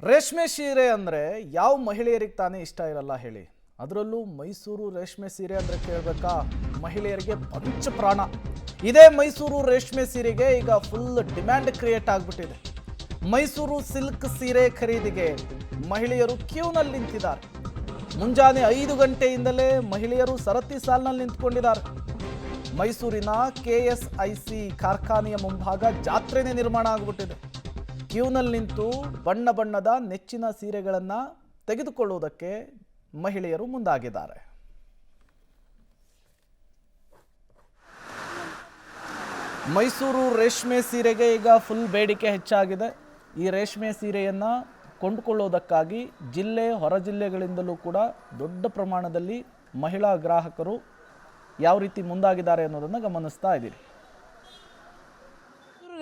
ರೇಷ್ಮೆ ಸೀರೆ ಅಂದರೆ ಯಾವ ಮಹಿಳೆಯರಿಗೆ ತಾನೇ ಇಷ್ಟ ಇರಲ್ಲ ಹೇಳಿ. ಅದರಲ್ಲೂ ಮೈಸೂರು ರೇಷ್ಮೆ ಸೀರೆ ಅಂದರೆ ಕೇಳಬೇಕಾ, ಮಹಿಳೆಯರಿಗೆ ಪಂಚ ಪ್ರಾಣ. ಇದೇ ಮೈಸೂರು ರೇಷ್ಮೆ ಸೀರೆಗೆ ಈಗ ಫುಲ್ ಡಿಮ್ಯಾಂಡ್ ಕ್ರಿಯೇಟ್ ಆಗಿಬಿಟ್ಟಿದೆ. ಮೈಸೂರು ಸಿಲ್ಕ್ ಸೀರೆ ಖರೀದಿಗೆ ಮಹಿಳೆಯರು ಕ್ಯೂನಲ್ಲಿ ನಿಂತಿದ್ದಾರೆ. ಮುಂಜಾನೆ 5 ಗಂಟೆಯಿಂದಲೇ ಮಹಿಳೆಯರು ಸರತಿ ಸಾಲಿನಲ್ಲಿ ನಿಂತ್ಕೊಂಡಿದ್ದಾರೆ. ಮೈಸೂರಿನ KSIC ಕಾರ್ಖಾನೆಯ ಮುಂಭಾಗ ಜಾತ್ರೆನೇ ನಿರ್ಮಾಣ ಆಗಿಬಿಟ್ಟಿದೆ. ಕ್ಯೂನಲ್ಲಿ ನಿಂತು ಬಣ್ಣ ಬಣ್ಣದ ನೆಚ್ಚಿನ ಸೀರೆಗಳನ್ನು ತೆಗೆದುಕೊಳ್ಳುವುದಕ್ಕೆ ಮಹಿಳೆಯರು ಮುಂದಾಗಿದ್ದಾರೆ. ಮೈಸೂರು ರೇಷ್ಮೆ ಸೀರೆಗೆ ಈಗ ಫುಲ್ ಬೇಡಿಕೆ ಹೆಚ್ಚಾಗಿದೆ. ಈ ರೇಷ್ಮೆ ಸೀರೆಯನ್ನು ಕೊಂಡುಕೊಳ್ಳುವುದಕ್ಕಾಗಿ ಜಿಲ್ಲೆ ಹೊರ ಜಿಲ್ಲೆಗಳಿಂದಲೂ ಕೂಡ ದೊಡ್ಡ ಪ್ರಮಾಣದಲ್ಲಿ ಮಹಿಳಾ ಗ್ರಾಹಕರು ಯಾವ ರೀತಿ ಮುಂದಾಗಿದ್ದಾರೆ ಅನ್ನೋದನ್ನು ಗಮನಿಸ್ತಾ ಇದ್ದೀರಿ.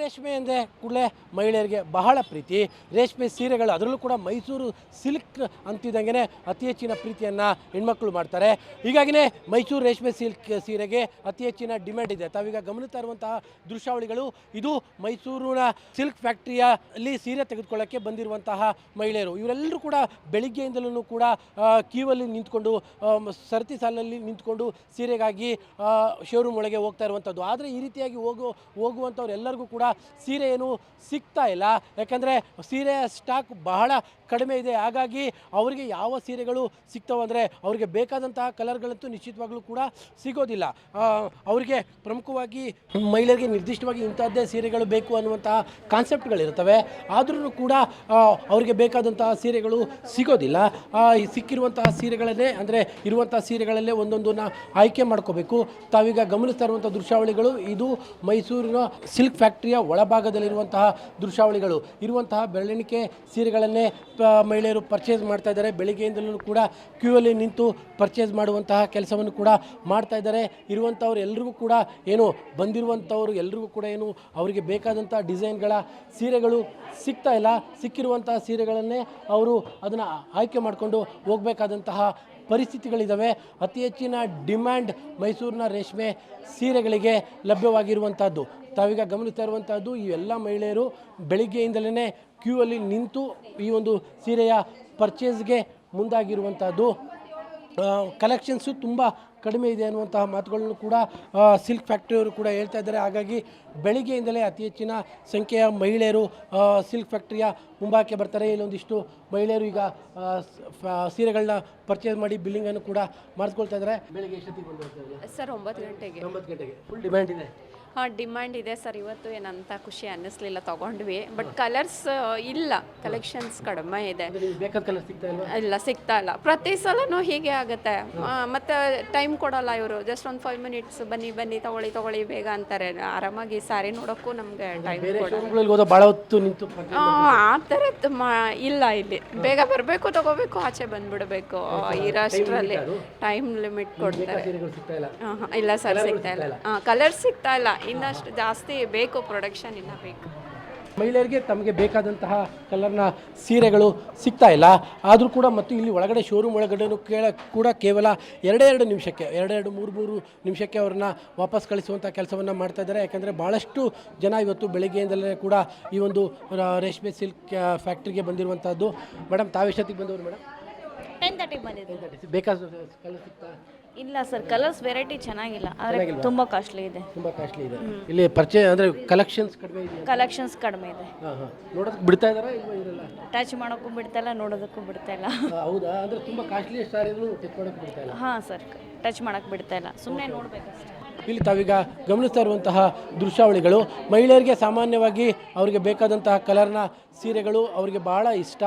ರೇಷ್ಮೆ ಅಂದರೆ ಕೂಡಲೇ ಮಹಿಳೆಯರಿಗೆ ಬಹಳ ಪ್ರೀತಿ. ರೇಷ್ಮೆ ಸೀರೆಗಳು ಅದರಲ್ಲೂ ಕೂಡ ಮೈಸೂರು ಸಿಲ್ಕ್ ಅಂತಿದ್ದಂಗೆ ಅತಿ ಹೆಚ್ಚಿನ ಪ್ರೀತಿಯನ್ನು ಹೆಣ್ಮಕ್ಳು ಮಾಡ್ತಾರೆ. ಹೀಗಾಗಿಯೇ ಮೈಸೂರು ರೇಷ್ಮೆ ಸಿಲ್ಕ್ ಸೀರೆಗೆ ಅತಿ ಹೆಚ್ಚಿನ ಡಿಮ್ಯಾಂಡ್ ಇದೆ. ತಾವೀಗ ಗಮನಿಸ್ತಾ ಇರುವಂತಹ ದೃಶ್ಯಾವಳಿಗಳು ಇದು ಮೈಸೂರಿನ ಸಿಲ್ಕ್ ಫ್ಯಾಕ್ಟ್ರಿಯಲ್ಲಿ ಸೀರೆ ತೆಗೆದುಕೊಳ್ಳೋಕ್ಕೆ ಬಂದಿರುವಂತಹ ಮಹಿಳೆಯರು. ಇವರೆಲ್ಲರೂ ಕೂಡ ಬೆಳಿಗ್ಗೆಯಿಂದಲೂ ಕೂಡ ಕ್ಯೂವಲ್ಲಿ ನಿಂತ್ಕೊಂಡು ಸರತಿ ಸಾಲಿನಲ್ಲಿ ನಿಂತ್ಕೊಂಡು ಸೀರೆಗಾಗಿ ಶೋರೂಮ್ ಒಳಗೆ ಹೋಗ್ತಾ ಇರುವಂಥದ್ದು. ಆದರೆ ಈ ರೀತಿಯಾಗಿ ಹೋಗುವಂಥವ್ರು ಎಲ್ಲರಿಗೂ ಕೂಡ ಸೀರೆ ಏನು ಸಿಗ್ತಾ ಇಲ್ಲ. ಯಾಕಂದರೆ ಸೀರೆಯ ಸ್ಟಾಕ್ ಬಹಳ ಕಡಿಮೆ ಇದೆ. ಹಾಗಾಗಿ ಅವರಿಗೆ ಯಾವ ಸೀರೆಗಳು ಸಿಗ್ತಾವೆ ಅಂದರೆ ಅವರಿಗೆ ಬೇಕಾದಂತಹ ಕಲರ್ಗಳಂತೂ ನಿಶ್ಚಿತವಾಗ್ಲೂ ಕೂಡ ಸಿಗೋದಿಲ್ಲ. ಅವರಿಗೆ ಪ್ರಮುಖವಾಗಿ ಮಹಿಳೆಯರಿಗೆ ನಿರ್ದಿಷ್ಟವಾಗಿ ಇಂಥದ್ದೇ ಸೀರೆಗಳು ಬೇಕು ಅನ್ನುವಂತಹ ಕಾನ್ಸೆಪ್ಟ್ಗಳಿರ್ತವೆ. ಆದ್ರೂ ಕೂಡ ಅವರಿಗೆ ಬೇಕಾದಂತಹ ಸೀರೆಗಳು ಸಿಗೋದಿಲ್ಲ. ಸಿಕ್ಕಿರುವಂತಹ ಸೀರೆಗಳನ್ನೇ ಅಂದರೆ ಇರುವಂತಹ ಸೀರೆಗಳಲ್ಲೇ ಒಂದೊಂದನ್ನು ಆಯ್ಕೆ ಮಾಡ್ಕೋಬೇಕು. ತಾವೀಗ ಗಮನಿಸ್ತಾ ಇರುವಂಥ ದೃಶ್ಯಾವಳಿಗಳು ಇದು ಮೈಸೂರಿನ ಸಿಲ್ಕ್ ಫ್ಯಾಕ್ಟ್ರಿಯ ಒಳಭಾಗದಲ್ಲಿರುವಂತಹ ದೃಶ್ಯಾವಳಿಗಳು. ಇರುವಂತಹ ಬೆರಳೆಣಿಕೆ ಸೀರೆಗಳನ್ನೇ ಮಹಿಳೆಯರು ಪರ್ಚೇಸ್ ಮಾಡ್ತಾ ಇದ್ದಾರೆ. ಬೆಳಿಗ್ಗೆಯಿಂದಲೂ ಕೂಡ ಕ್ಯೂಯಲ್ಲಿ ನಿಂತು ಪರ್ಚೇಸ್ ಮಾಡುವಂತಹ ಕೆಲಸವನ್ನು ಕೂಡ ಮಾಡ್ತಾ ಇದ್ದಾರೆ. ಇರುವಂಥವ್ರು ಎಲ್ರಿಗೂ ಕೂಡ ಏನು ಬಂದಿರುವಂಥವ್ರು ಎಲ್ರಿಗೂ ಕೂಡ ಏನು ಅವರಿಗೆ ಬೇಕಾದಂಥ ಡಿಸೈನ್ಗಳ ಸೀರೆಗಳು ಸಿಗ್ತಾ ಇಲ್ಲ. ಸಿಕ್ಕಿರುವಂತಹ ಸೀರೆಗಳನ್ನೇ ಅವರು ಅದನ್ನು ಆಯ್ಕೆ ಮಾಡಿಕೊಂಡು ಹೋಗಬೇಕಾದಂತಹ ಪರಿಸ್ಥಿತಿಗಳಿದ್ದಾವೆ. ಅತಿ ಹೆಚ್ಚಿನ ಡಿಮ್ಯಾಂಡ್ ಮೈಸೂರಿನ ರೇಷ್ಮೆ ಸೀರೆಗಳಿಗೆ ಲಭ್ಯವಾಗಿರುವಂಥದ್ದು. ತಾವೀಗ ಗಮನಿಸ್ತಾ ಇರುವಂಥದ್ದು ಈ ಎಲ್ಲ ಮಹಿಳೆಯರು ಬೆಳಿಗ್ಗೆಯಿಂದಲೇ ಕ್ಯೂವಲ್ಲಿ ನಿಂತು ಈ ಒಂದು ಸೀರೆಯ ಪರ್ಚೇಸ್ಗೆ ಮುಂದಾಗಿರುವಂಥದ್ದು. ಕಲೆಕ್ಷನ್ಸು ತುಂಬ ಕಡಿಮೆ ಇದೆ ಅನ್ನುವಂತಹ ಮಾತುಗಳನ್ನು ಕೂಡ ಸಿಲ್ಕ್ ಫ್ಯಾಕ್ಟ್ರಿಯವರು ಕೂಡ ಹೇಳ್ತಾ ಇದ್ದಾರೆ. ಹಾಗಾಗಿ ಬೆಳಿಗ್ಗೆಯಿಂದಲೇ ಅತಿ ಹೆಚ್ಚಿನ ಸಂಖ್ಯೆಯ ಮಹಿಳೆಯರು ಸಿಲ್ಕ್ ಫ್ಯಾಕ್ಟ್ರಿಯ ಮುಂಭಾಗಕ್ಕೆ ಬರ್ತಾರೆ. ಇಲ್ಲೊಂದಿಷ್ಟು ಮಹಿಳೆಯರು ಈಗ ಸೀರೆಗಳನ್ನ ಪರ್ಚೇಸ್ ಮಾಡಿ ಬಿಲ್ಲಿಂಗನ್ನು ಕೂಡ ಮಾಡಿಸ್ಕೊಳ್ತಾ ಇದ್ದಾರೆ. ಬೆಳಿಗ್ಗೆ ಎಷ್ಟೊತ್ತಿಗೆ ಬಂದು ಸರ್ 9 ಗಂಟೆಗೆ. 9 ಗಂಟೆಗೆ ಫುಲ್ ಡಿಮ್ಯಾಂಡ್ ಇದೆ. ಹಾಂ, ಡಿಮ್ಯಾಂಡ್ ಇದೆ ಸರ್. ಇವತ್ತು ಏನಂತ ಖುಷಿ ಅನ್ನಿಸ್ಲಿಲ್ಲ, ತೊಗೊಂಡ್ವಿ. ಬಟ್ ಕಲರ್ಸ್ ಇಲ್ಲ, ಕಲೆಕ್ಷನ್ಸ್ ಕಡಿಮೆ ಇದೆ. ಬೇಕಾದ ಕಲರ್ ಸಿಗ್ತಾ ಇಲ್ಲ. ಇಲ್ಲ, ಸಿಗ್ತಾ ಇಲ್ಲ. ಪ್ರತಿ ಸಲನೂ ಹೀಗೆ ಆಗುತ್ತೆ. ಮತ್ತು ಟೈಮ್ ಕೊಡಲ್ಲ ಇವರು. ಜಸ್ಟ್ ಒಂದು 5 ಮಿನಿಟ್ಸ್ ಬನ್ನಿ ತಗೊಳ್ಳಿ ಬೇಗ ಅಂತಾರೆ. ಆರಾಮಾಗಿ ಸ್ಯಾರಿ ನೋಡೋಕ್ಕೂ ನಮಗೆ ಟೈಮ್ ಕೊಡಲ್ಲ. ಭಾಳ ಹೊತ್ತು ನಿಂತು ಆ ಥರದ್ದು ಇಲ್ಲ ಇಲ್ಲಿ. ಬೇಗ ಬರಬೇಕು, ತಗೋಬೇಕು, ಆಚೆ ಬಂದ್ಬಿಡಬೇಕು. ಇರೋಷ್ಟರಲ್ಲಿ ಟೈಮ್ ಲಿಮಿಟ್ ಕೊಡ್ತಾರೆ. ಇಲ್ಲ ಸರ್, ಸಿಗ್ತಾ ಇಲ್ಲ. ಕಲರ್ಸ್ ಸಿಗ್ತಾ ಇಲ್ಲ. ಇನ್ನಷ್ಟು ಜಾಸ್ತಿ ಬೇಕು, ಪ್ರೊಡಕ್ಷನ್ ಇನ್ನ ಬೇಕು. ಮಹಿಳೆಯರಿಗೆ ತಮಗೆ ಬೇಕಾದಂತಹ ಕಲರ್ನ ಸೀರೆಗಳು ಸಿಗ್ತಾ ಇಲ್ಲ. ಆದರೂ ಕೂಡ ಮತ್ತು ಇಲ್ಲಿ ಒಳಗಡೆ ಶೋರೂಮ್ ಒಳಗಡೆ ಕೂಡ ಕೇವಲ 2 ನಿಮಿಷಕ್ಕೆ 3 ನಿಮಿಷಕ್ಕೆ ಅವ್ರನ್ನ ವಾಪಸ್ ಕಳಿಸುವಂಥ ಕೆಲಸವನ್ನು ಮಾಡ್ತಾ ಇದ್ದಾರೆ. ಯಾಕಂದರೆ ಭಾಳಷ್ಟು ಜನ ಇವತ್ತು ಬೆಳಗ್ಗೆಯಿಂದಲೇ ಕೂಡ ಈ ಒಂದು ರೇಷ್ಮೆ ಸಿಲ್ಕ್ ಫ್ಯಾಕ್ಟ್ರಿಗೆ ಬಂದಿರುವಂಥದ್ದು. ಮೇಡಮ್, ತಾವೆಷ್ಟೊತ್ತಿಗೆ ಬಂದವರು ಮೇಡಮ್? 10:30 ಬಂದಿದೆ. ಬೇಕಾದ ಕಲರ್ ಸಿಗ್ತಾ ಇಲ್ಲ ಸರ್, ಕಲರ್ಸ್ ವೆರೈಟಿ ಚೆನ್ನಾಗಿಲ್ಲ, ಆದರೆ ತುಂಬ ಕಾಸ್ಟ್ಲಿ ಇದೆ. ತುಂಬ ಕಾಸ್ಟ್ಲಿ ಇದೆ. ಇಲ್ಲಿ ಪರ್ಚೇಸ್ ಅಂದರೆ ಕಲೆಕ್ಷನ್ಸ್ ಕಡಿಮೆ ಇದೆ. ಕಲೆಕ್ಷನ್ಸ್ ಕಡಿಮೆ ಇದೆ. ನೋಡೋದಕ್ಕೆ ಬಿಡ್ತಾ ಇದ್ದಾರಾ ಇಲ್ವಾ? ಇರಲ್ಲ, ಟಚ್ ಮಾಡೋಕ್ಕೂ ಬಿಡ್ತಾ ಇಲ್ಲ, ನೋಡೋದಕ್ಕೂ ಬಿಡ್ತಾ ಇಲ್ಲ. ಹೌದಾ? ಅಂದರೆ ತುಂಬ ಕಾಸ್ಟ್ಲಿ ಸ್ಟಾರಿದ್ರು ಟಚ್ ಮಾಡೋಕ್ಕೆ ಬಿಡ್ತಾ ಇಲ್ಲ. ಹಾಂ ಸರ್, ಟಚ್ ಮಾಡೋಕ್ಕೆ ಬಿಡ್ತಾ ಇಲ್ಲ, ಸುಮ್ಮನೆ ನೋಡಬೇಕಷ್ಟೇ. ಇಲ್ಲಿ ತಾವೀಗ ಗಮನಿಸ್ತಾ ಇರುವಂತಹ ದೃಶ್ಯಾವಳಿಗಳು ಮಹಿಳೆಯರಿಗೆ ಸಾಮಾನ್ಯವಾಗಿ ಅವರಿಗೆ ಬೇಕಾದಂತಹ ಕಲರ್ನ ಸೀರೆಗಳು ಅವರಿಗೆ ಬಹಳ ಇಷ್ಟ.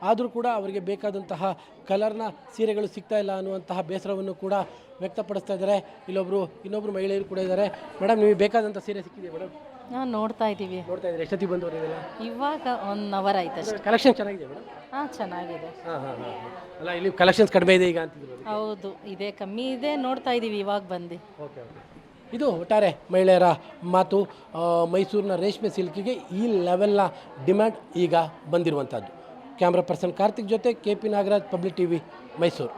ಆದರೂ ಕೂಡ ಅವರಿಗೆ ಬೇಕಾದಂತಹ ಕಲರ್ನ ಸೀರೆಗಳು ಸಿಗ್ತಾ ಇಲ್ಲ ಅನ್ನುವಂತಹ ಬೇಸರವನ್ನು ಕೂಡ ವ್ಯಕ್ತಪಡಿಸ್ತಾ ಇದ್ದಾರೆ. ಇನ್ನೊಬ್ಬರು ಮಹಿಳೆಯರು ಕೂಡ ಇದ್ದಾರೆ. ಮೇಡಮ್, ನಿಮಗೆ ಬೇಕಾದಂಥ ಸೀರೆ ಸಿಕ್ಕಿದೆಯಾ ಮೇಡಮ್? ನಾವು ನೋಡ್ತಾ ಇದ್ದೀವಿ. ಎಷ್ಟೊತ್ತಿಗೆ ಬಂದವರು ಇವೆಲ್ಲ? ಇವಾಗ 1 ಅವರ್ ಆಯ್ತು ಅಷ್ಟೇ. ಕಲೆಕ್ಷನ್ ಚೆನ್ನಾಗಿದೆ ಮೇಡಮ್? ಹಾಂ, ಚೆನ್ನಾಗಿದೆ. ಅಲ್ಲ, ಇಲ್ಲಿ ಕಲೆಕ್ಷನ್ಸ್ ಕಡಿಮೆ ಇದೆ ಈಗ ಅಂತಿದ್ರು. ಹೌದು, ಇದೆ, ಕಮ್ಮಿ ಇದೆ, ನೋಡ್ತಾ ಇದ್ದೀವಿ ಇವಾಗ ಬಂದು. ಓಕೆ. ಇದು ಒಟ್ಟಾರೆ ಮಹಿಳೆಯರ ಮಾತು. ಮೈಸೂರಿನ ರೇಷ್ಮೆ ಸಿಲ್ಕಿಗೆ ಈ ಲೆವೆಲ್ನ ಡಿಮ್ಯಾಂಡ್ ಈಗ ಬಂದಿರುವಂಥದ್ದು. ಕ್ಯಾಮ್ರಾ ಪರ್ಸನ್ ಕಾರ್ತಿಕ್ ಜೊತೆ KP Nagaraj, public TV, Mysuru.